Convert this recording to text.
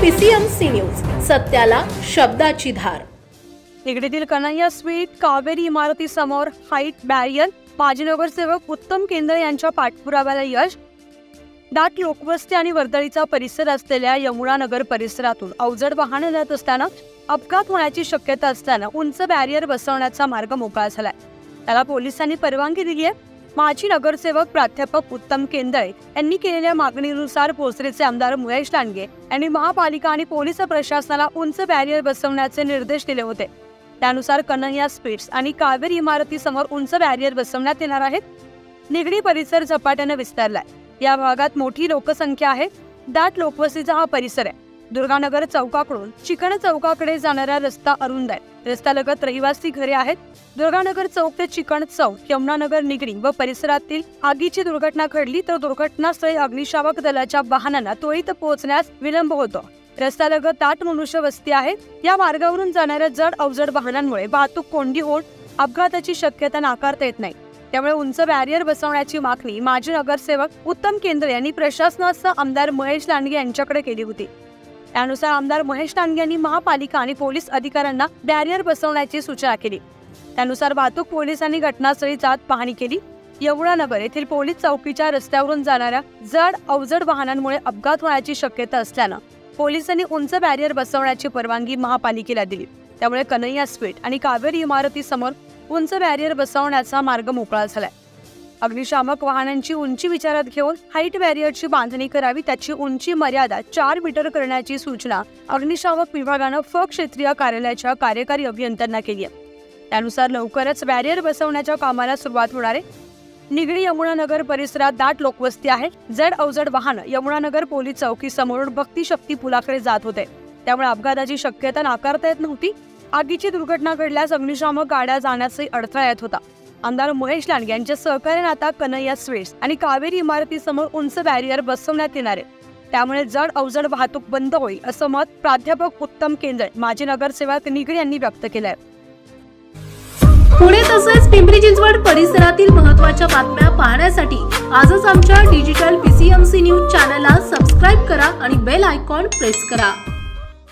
PCMC news, सत्याला शब्दाची धार। निगडीतील Kanhaiya sweet Kaveri इमारती समोर हाईट बॅरियर, माजी नगरसेवक उत्तम केंद्रे यांच्या पाठपुराव्याला यश। दाट लोकवस्ती आणि वर्दळीचा परिसर असलेल्या यमुना नगर परिसरातून अवजड वाहने जात असताना अपघात होण्याची शक्यता असताना उंच बॅरियर बसवण्याचा मार्ग मोकळा झालाय। त्याला पोलिसांनी परवानगी दिली आहे। माजी नगरसेवक प्राध्यापक उत्तम केंद्रे यांनी केलेल्या मागणीनुसार भोसरीचे आमदार महेश लांडगे यांनी महापालिका आणि पोलीस प्रशासनाला उंच बॅरियर बसवण्याचे निर्देश दिले होते। त्यानुसार कन्हैया स्वीट्स आणि कावेरी इमारती समोर उंच बॅरियर बसवण्यात येणार आहेत। निगडी परिसर झपाट्याने विस्तारलाय। या भागात मोठी लोकसंख्या आहे। दाट लोकवस्तीचा हा परिसर आहे। दुर्गानगर चौकाकडून चिकण चौकाकडे जाणारा रस्ता अरुंद आहे। रस्त्यालगत रहिवासी घरे आहेत। दुर्गानगर चौक ते चिकण चौक, यमुनानगर, निगडी व परिसरातील आगीची दुर्घटना घडली तर दुर्घटनास्थळी अग्निशामक दलाच्या वाहनांना त्वरित पोहोचण्यास विलंब होतो। रस्त्यालगत दाट मनुष्य वस्ती आहे। या मार्गावरून जाणाऱ्या जड अवजड वाहनांमुळे वाहतूक कोंडी होऊन अपघाताची शक्यता नाकारता येत नाही। त्यामुळे उंच बॅरियर बसवण्याची मागणी माजी नगरसेवक उत्तम केंद्रे यांनी प्रशासनासह आमदार महेश लांडगे यांच्याकडे केली होती। त्यानुसार आमदार महेश लांडगे यांनी महापालिका आणि पोलीस अधिकाऱ्यांना बॅरियर बसवण्याची सूचना केली। त्यानुसार वाहतूक पोलिसांनी घटनास्थळी जात पाहणी केली। यमुनानगर येथील पोलीस चौकीच्या रस्त्यावरून जाणाऱ्या जड अवजड वाहनांमुळे अपघात होण्याची शक्यता असल्यानं पोलिसांनी उंच बॅरियर बसवण्याची परवानगी महापालिकेला दिली। त्यामुळे कन्हैया स्वीट आणि कावेरी इमारती समोर उंच बॅरियर बसवण्याचा मार्ग मोकळा झालाय। अग्निशामक वाहनांची उंची विचारात घेऊन हाईट बॅरियरची बांधणी करावी। त्याची उंची मर्यादा 4 मीटर करण्याची सूचना अग्निशामक विभागानं फ क्षेत्रीय कार्यालयाच्या कार्यकारी अभियंत्यांना केली आहे। त्यानुसार लवकरच बॅरियर बसवण्याच्या कामाला सुरुवात होणार आहे। निगडी यमुनानगर परिसरात दाट लोकवस्ती आहे। जड अवजड वाहन यमुनानगर पोलीस चौकी समोरून भक्ती शक्ती पुलाकडे जात होते। त्यामुळे अपघाताची शक्यता नाकारता येत नव्हती। आगीची दुर्घटना घडल्यास अग्निशामक गाड्या जाण्यासही अडथळा येत होता। आमदार महेश लांडगे यांच्या सहकार्याने आता कन्हैया स्वीट्स आणि कावेरी इमारती समोर उंच बॅरियर बसवण्यात येणार आहे। त्यामुळे जड अवजड वाहतूक बंद होईल असं मत प्राध्यापक उत्तम केंद्रे माजी नगरसेवक निगडी यांनी व्यक्त केलंय। पुणे तसेच पिंपरी चिंचवड परिसरातील महत्त्वाच्या बातम्या पाहण्यासाठी आजच आमच्या डिजिटल PCMC न्यूज चॅनलला सबस्क्राइब करा आणि बेल आयकॉन प्रेस करा।